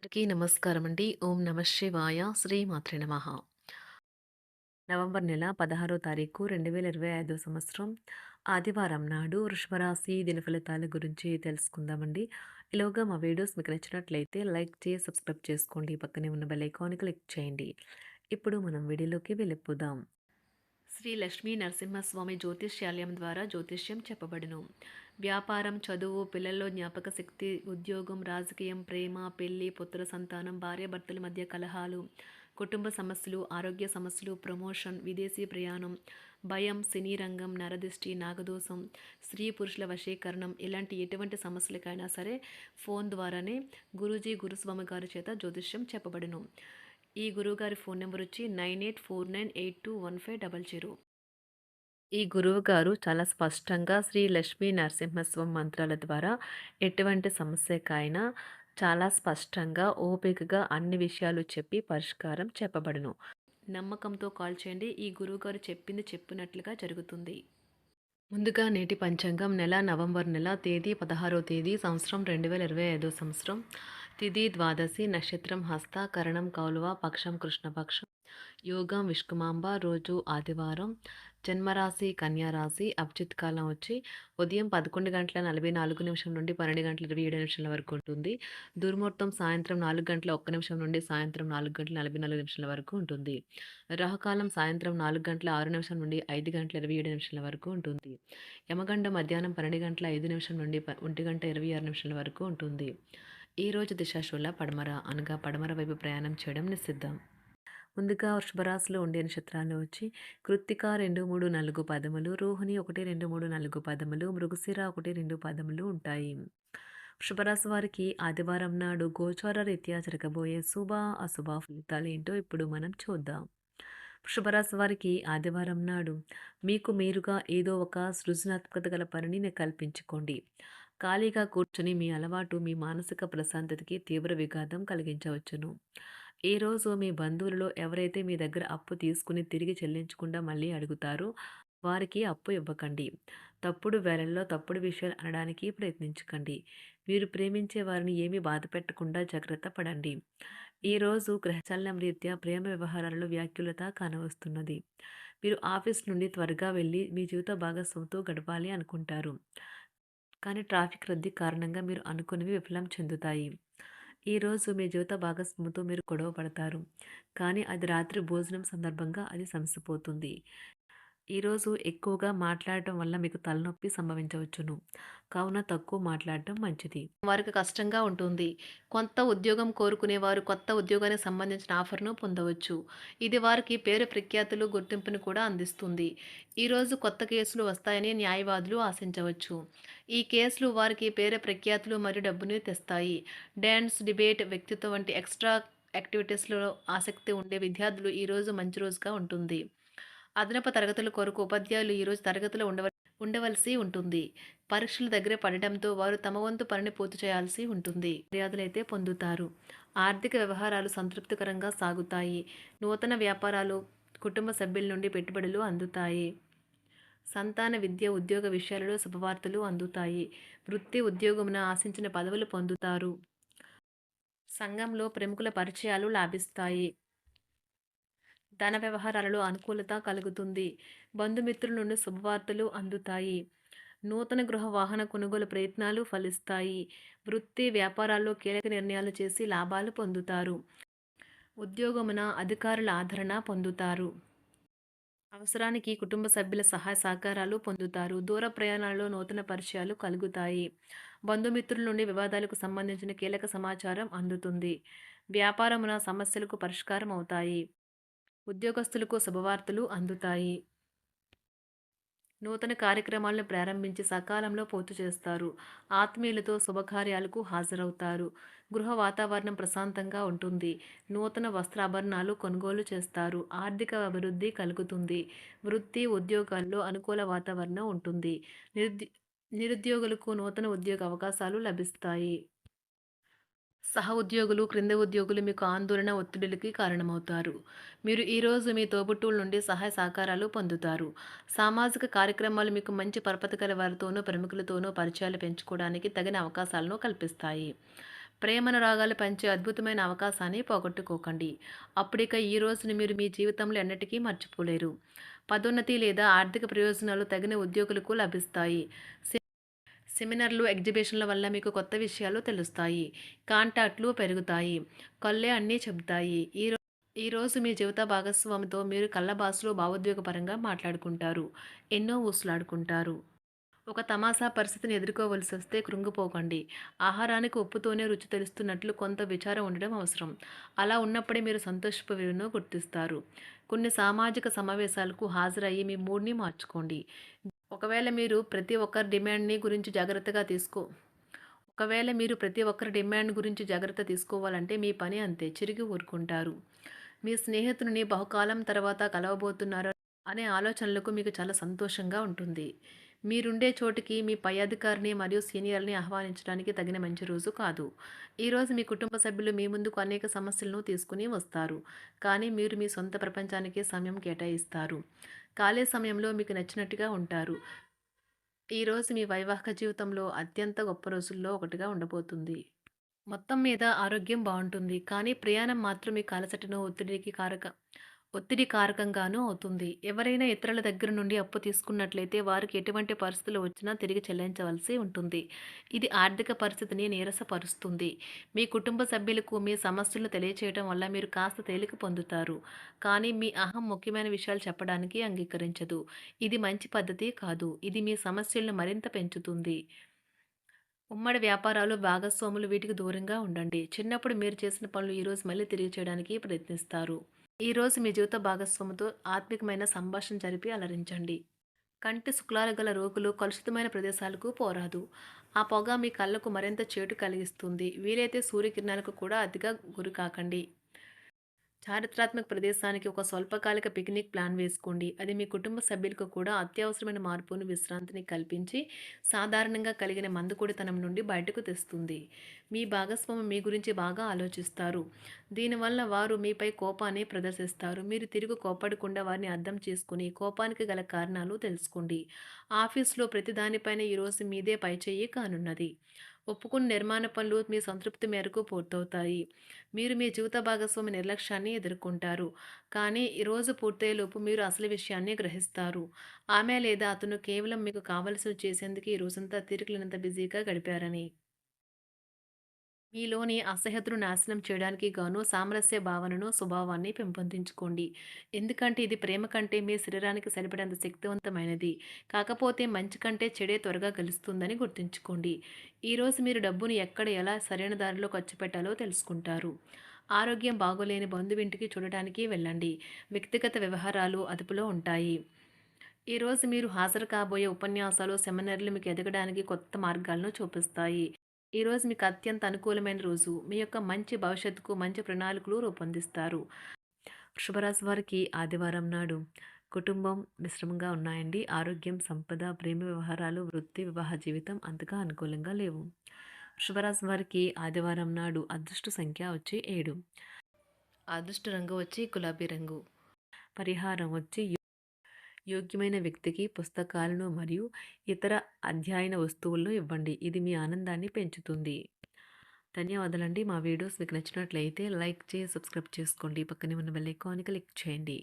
అందరికీ నమస్కారం అండి. ఓం నమ శివాయ. శ్రీమాత్రే నమః. నవంబర్ నెల 16వ తారీఖు 2025 సంవత్సరం ఆదివారం నాడు వృషభరాశి దిన ఫలితాల గురించి తెలుసుకుందామండి. ఈలోగా మా వీడియోస్ మీకు నచ్చినట్లయితే లైక్ చేసి సబ్స్క్రైబ్ చేసుకోండి. పక్కనే ఉన్న బెల్ ఐకాన్ క్లిక్ చేయండి. ఇప్పుడు మనం వీడియోలోకి వెళ్ళిపోదాం. శ్రీ లక్ష్మీ నరసింహస్వామి జ్యోతిష్యాలయం ద్వారా జ్యోతిష్యం చెప్పబడును. వ్యాపారం, చదువు, పిల్లల్లో జ్ఞాపక శక్తి, ఉద్యోగం, రాజకీయం, ప్రేమ, పెళ్లి, పుత్ర సంతానం, భార్యాభర్తల మధ్య కలహాలు, కుటుంబ సమస్యలు, ఆరోగ్య సమస్యలు, ప్రమోషన్, విదేశీ ప్రయాణం, భయం, సినీ రంగం, నరదిష్టి, నాగదోషం, స్త్రీ పురుషుల వశీకరణం, ఇలాంటి ఎటువంటి సమస్యలకైనా సరే ఫోన్ ద్వారానే గురుస్వామి గారి చేత జ్యోతిష్యం చెప్పబడును. ఈ గురువుగారి ఫోన్ నెంబర్ వచ్చి 9849821500. ఈ గురువుగారు చాలా స్పష్టంగా శ్రీ లక్ష్మీ నరసింహస్వామి మంత్రాల ద్వారా ఎటువంటి సమస్యకైనా చాలా స్పష్టంగా, ఓపికగా అన్ని విషయాలు చెప్పి పరిష్కారం చెప్పబడును. నమ్మకంతో కాల్ చేయండి. ఈ గురువుగారు చెప్పింది చెప్పినట్లుగా జరుగుతుంది. ముందుగా నేటి పంచాంగం నెల నవంబర్ నెల తేదీ 16వ తేదీ సంవత్సరం 2025 సంవత్సరం. తిథి ద్వాదశి, నక్షత్రం హస్త, కరణం కౌలవ, పక్షం కృష్ణపక్షం, యోగం విష్కుమాంబ, రోజు ఆదివారం, జన్మరాశి కన్యారాశి, అభిజిత్ కాలం వచ్చి ఉదయం 11:44 నుండి 12:27 వరకు ఉంటుంది. దుర్ముహూర్తం సాయంత్రం 4:01 నుండి సాయంత్రం 4:44 వరకు ఉంటుంది. రాహుకాలం సాయంత్రం 4:06 నుండి 5:27 వరకు ఉంటుంది. యమగండం మధ్యాహ్నం 12:05 నుండి 1:26 వరకు ఉంటుంది. ఈరోజు దిశాశూల పడమర అనగా పడమర వైపు ప్రయాణం చేయడం నిషిద్ధం. ముందుగా వృషభరాశిలో ఉండే నక్షత్రాలు వచ్చి కృత్తిక 2, 3, 4 పదములు, రోహిణి 1, 2, 3, 4 పదములు, మృగశిర 1, 2 పదములు ఉంటాయి. వృషభరాశి వారికి ఆదివారం నాడు గోచార రీత్యా జరగబోయే శుభ అశుభ ఫలితాలు ఏంటో ఇప్పుడు మనం చూద్దాం. వృషభరాశి వారికి ఆదివారం నాడు మీకు మీరుగా ఏదో ఒక సృజనాత్మకత గల పనిని కల్పించుకోండి. ఖాళీగా కూర్చొని మీ అలవాటు మీ మానసిక ప్రశాంతతకి తీవ్ర విఘాతం కలిగించవచ్చును. ఈరోజు మీ బంధువులలో ఎవరైతే మీ దగ్గర అప్పు తీసుకుని తిరిగి చెల్లించకుండా మళ్ళీ అడుగుతారో వారికి అప్పు ఇవ్వకండి. తప్పుడు వేళల్లో తప్పుడు విషయాలు అనడానికి ప్రయత్నించకండి. మీరు ప్రేమించే వారిని ఏమీ బాధ పెట్టకుండా జాగ్రత్త పడండి. ఈరోజు గ్రహచలనం రీత్యా ప్రేమ వ్యవహారాలలో వ్యాఖ్యులత కానవస్తున్నది. మీరు ఆఫీస్ నుండి త్వరగా వెళ్ళి మీ జీవిత భాగస్వామితో గడపాలి అనుకుంటారు. కానీ ట్రాఫిక్ రద్దీ కారణంగా మీరు అనుకున్నవి విఫలం చెందుతాయి. ఈరోజు మీ జీవిత భాగస్వామితో మీరు గొడవ పడతారు. కానీ అది రాత్రి భోజనం సందర్భంగా అది సమసిపోతుంది. ఈరోజు ఎక్కువగా మాట్లాడటం వల్ల మీకు తలనొప్పి సంభవించవచ్చును. కావున తక్కువ మాట్లాడటం మంచిది. వారికి కష్టంగా ఉంటుంది. కొత్త ఉద్యోగం కోరుకునేవారు కొత్త ఉద్యోగానికి సంబంధించిన ఆఫర్‌ను పొందవచ్చు. ఇది వారికి పేరు ప్రఖ్యాతులు, గుర్తింపును కూడా అందిస్తుంది. ఈరోజు కొత్త కేసులు వస్తాయని న్యాయవాదులు ఆశించవచ్చు. ఈ కేసులు వారికి పేరు ప్రఖ్యాతులు మరియు డబ్బును తెస్తాయి. డాన్స్, డిబేట్, వ్యక్తిత్వం వంటి ఎక్స్‌ట్రా యాక్టివిటీస్‌లో ఆసక్తి ఉండే విద్యార్థులు ఈరోజు మంచి రోజుగా ఉంటుంది. అదనపు తరగతుల కొరకు ఉపాధ్యాయులు ఈరోజు తరగతిలో ఉండవలసి ఉంటుంది. పరీక్షలు దగ్గర పడటంతో వారు తమ వంతు పనిని పూర్తి చేయాల్సి ఉంటుంది. మర్యాదలైతే పొందుతారు. ఆర్థిక వ్యవహారాలు సంతృప్తికరంగా సాగుతాయి. నూతన వ్యాపారాలు, కుటుంబ సభ్యుల నుండి పెట్టుబడులు అందుతాయి. సంతాన విద్య, ఉద్యోగ విషయాలలో శుభవార్తలు అందుతాయి. వృత్తి ఉద్యోగమున ఆశించిన పదవులు పొందుతారు. సంఘంలో ప్రముఖుల పరిచయాలు లాభిస్తాయి. ధన వ్యవహారాలలో అనుకూలత కలుగుతుంది. బంధుమిత్రుల నుండి శుభవార్తలు అందుతాయి. నూతన గృహ వాహన కొనుగోలు ప్రయత్నాలు ఫలిస్తాయి. వృత్తి వ్యాపారాల్లో కీలక నిర్ణయాలు చేసి లాభాలు పొందుతారు. ఉద్యోగమున అధికారుల ఆదరణ పొందుతారు. అవసరానికి కుటుంబ సభ్యుల సహాయ సహకారాలు పొందుతారు. దూర ప్రయాణాలలో నూతన పరిచయాలు కలుగుతాయి. బంధుమిత్రుల నుండి వివాదాలకు సంబంధించిన కీలక సమాచారం అందుతుంది. వ్యాపారమున సమస్యలకు పరిష్కారం అవుతాయి. ఉద్యోగస్తులకు శుభవార్తలు అందుతాయి. నూతన కార్యక్రమాలను ప్రారంభించి సకాలంలో పూర్తి చేస్తారు. ఆత్మీయులతో శుభకార్యాలకు హాజరవుతారు. గృహ వాతావరణం ప్రశాంతంగా ఉంటుంది. నూతన వస్త్రాభరణాలు కొనుగోలు చేస్తారు. ఆర్థిక అభివృద్ధి కలుగుతుంది. వృత్తి ఉద్యోగాల్లో అనుకూల వాతావరణం ఉంటుంది. నిరుద్యోగులకు నూతన ఉద్యోగ అవకాశాలు లభిస్తాయి. సహ ఉద్యోగులు, క్రింద ఉద్యోగులు మీకు ఆందోళన, ఒత్తిడిలకి కారణమవుతారు. మీరు ఈరోజు మీ తోబుట్టువుల నుండి సహాయ సహకారాలు పొందుతారు. సామాజిక కార్యక్రమాలు మీకు మంచి పరపతి గల వారితోనూ, ప్రముఖులతోనూ పరిచయాలు పెంచుకోవడానికి తగిన అవకాశాలను కల్పిస్తాయి. ప్రేమనురాగాలు పంచే అద్భుతమైన అవకాశాన్ని పోగొట్టుకోకండి. అప్పుడిక ఈ రోజుని మీరు మీ జీవితంలో ఎన్నటికీ మర్చిపోలేరు. పదోన్నతి లేదా ఆర్థిక ప్రయోజనాలు తగిన ఉద్యోగులకు లభిస్తాయి. సెమినార్లు, ఎగ్జిబిషన్ల వల్ల మీకు కొత్త విషయాలు తెలుస్తాయి. కాంటాక్ట్లు పెరుగుతాయి. కళ్ళే అన్నీ చెబుతాయి. ఈరోజు మీ జీవిత భాగస్వామితో మీరు కళ్ళ భావోద్వేగపరంగా మాట్లాడుకుంటారు. ఎన్నో ఊసులాడుకుంటారు. ఒక తమాషా పరిస్థితిని ఎదుర్కోవలసి వస్తే కృంగిపోకండి. ఆహారానికి ఉప్పుతోనే రుచి తెలుస్తున్నట్లు కొంత విచారం ఉండడం అవసరం. అలా ఉన్నప్పుడే మీరు సంతోషపు విలువను గుర్తిస్తారు. కొన్ని సామాజిక సమావేశాలకు హాజరయ్యి మీ మూడ్ని మార్చుకోండి. ఒకవేళ మీరు ప్రతి ఒక్కరి డిమాండ్ని గురించి జాగ్రత్తగా తీసుకో ఒకవేళ మీరు ప్రతి ఒక్కరి డిమాండ్ గురించి జాగ్రత్త తీసుకోవాలంటే మీ పని అంతే. చిరిగి ఊరుకుంటారు. మీ స్నేహితుడిని బహుకాలం తర్వాత కలవబోతున్నారు అనే ఆలోచనలకు మీకు చాలా సంతోషంగా ఉంటుంది. మీరుండే చోటికి మీ పై అధికారిని మరియు సీనియర్ని ఆహ్వానించడానికి తగిన మంచి రోజు కాదు. ఈరోజు మీ కుటుంబ సభ్యులు మీ ముందుకు అనేక సమస్యలను తీసుకుని వస్తారు. కానీ మీరు మీ సొంత ప్రపంచానికి సమయం కేటాయిస్తారు. ఖాళీ సమయంలో మీకు నచ్చినట్టుగా ఉంటారు. ఈరోజు మీ వైవాహిక జీవితంలో అత్యంత గొప్ప రోజుల్లో ఒకటిగా ఉండబోతుంది. మొత్తం మీద ఆరోగ్యం బావుంటుంది. కానీ ప్రయాణం మాత్రం మీకు అలసటను, ఒత్తిడి కారకంగానూ అవుతుంది. ఎవరైనా ఇతరుల దగ్గర నుండి అప్పు తీసుకున్నట్లయితే వారికి ఎటువంటి పరిస్థితులు వచ్చినా తిరిగి చెల్లించవలసి ఉంటుంది. ఇది ఆర్థిక పరిస్థితిని నీరసపరుస్తుంది. మీ కుటుంబ సభ్యులకు మీ సమస్యలను తెలియచేయడం వల్ల మీరు కాస్త తేలిక పొందుతారు. కానీ మీ అహం ముఖ్యమైన విషయాలు చెప్పడానికి అంగీకరించదు. ఇది మంచి పద్ధతి కాదు. ఇది మీ సమస్యలను మరింత పెంచుతుంది. ఉమ్మడి వ్యాపారాలు, భాగస్వాములు వీటికి దూరంగా ఉండండి. చిన్నప్పుడు మీరు చేసిన పనులు ఈరోజు మళ్ళీ తిరిగి చేయడానికి ప్రయత్నిస్తారు. ఈరోజు మీ జీవిత భాగస్వామితో ఆత్మికమైన సంభాషణ జరిపి అలరించండి. కంటి శుక్లాలు గల రోగులు కలుషితమైన ప్రదేశాలకు పోరాదు. ఆ పొగ మీ కళ్ళకు మరింత చేటు కలిగిస్తుంది. వీలైతే సూర్యకిరణాలకు కూడా అతిగా గురికాకండి. చారిత్రాత్మక ప్రదేశానికి ఒక స్వల్పకాలిక పిక్నిక్ ప్లాన్ వేసుకోండి. అది మీ కుటుంబ సభ్యులకు కూడా అత్యవసరమైన మార్పును, విశ్రాంతిని కల్పించి సాధారణంగా కలిగిన మందుకొడితనం నుండి బయటకు తెస్తుంది. మీ భాగస్వామి మీ గురించి బాగా ఆలోచిస్తారు. దీనివల్ల వారు మీపై కోపాన్ని ప్రదర్శిస్తారు. మీరు తిరిగి కోపడకుండా వారిని అర్థం చేసుకుని కోపానికి గల కారణాలు తెలుసుకోండి. ఆఫీస్లో ప్రతి దానిపైన ఈరోజు మీదే పైచేయి కానున్నది. ఒప్పుకున్న నిర్మాణ పనులు మీ సంతృప్తి మేరకు పూర్తవుతాయి. మీరు మీ జీవిత భాగస్వామి నిర్లక్ష్యాన్ని ఎదుర్కొంటారు. కానీ ఈరోజు పూర్తయ్యేలోపు మీరు అసలు విషయాన్ని గ్రహిస్తారు. ఆమె లేదా అతను కేవలం మీకు కావలసినవి చేసేందుకు ఈ రోజంతా తీరికలేనంత బిజీగా గడిపారని. మీలోని అసహ్యతను నాశనం చేయడానికి గాను సామరస్య భావనను, స్వభావాన్ని పెంపొందించుకోండి. ఎందుకంటే ఇది ప్రేమ కంటే మీ శరీరానికి సరిపడేంత శక్తివంతమైనది. కాకపోతే మంచి కంటే చెడే త్వరగా గెలుస్తుందని గుర్తుంచుకోండి. ఈరోజు మీరు డబ్బును ఎక్కడ, ఎలా సరైన దారిలో ఖర్చు పెట్టాలో తెలుసుకుంటారు. ఆరోగ్యం బాగోలేని బంధువింటికి చూడటానికి వెళ్ళండి. వ్యక్తిగత వ్యవహారాలు అదుపులో ఉంటాయి. ఈరోజు మీరు హాజరు కాబోయే ఉపన్యాసాలు, సెమినార్లు మీకు ఎదగడానికి కొత్త మార్గాలను చూపిస్తాయి. ఈరోజు మీకు అత్యంత అనుకూలమైన రోజు. మీ యొక్క మంచి భవిష్యత్తుకు మంచి ప్రణాళికలు రూపొందిస్తారు. వృషభరాశి వారికి ఆదివారం నాడు కుటుంబం మిశ్రమంగా ఉన్నాయండి. ఆరోగ్యం, సంపద, ప్రేమ వ్యవహారాలు, వృత్తి, వివాహ జీవితం అంతగా అనుకూలంగా లేవు. వృషభరాశి వారికి ఆదివారం నాడు అదృష్ట సంఖ్య వచ్చి 7. అదృష్ట రంగు వచ్చి గులాబీ రంగు. పరిహారం వచ్చి యోగ్యమైన వ్యక్తికి పుస్తకాలను మరియు ఇతర అధ్యయన వస్తువులను ఇవ్వండి. ఇది మీ ఆనందాన్ని పెంచుతుంది. ధన్యవాదాలండి. మా వీడియోస్ మీకు నచ్చినట్లయితే లైక్ చేసి సబ్స్క్రైబ్ చేసుకోండి. పక్కనే ఉన్న బెల్ ఐకాన్ని క్లిక్ చేయండి.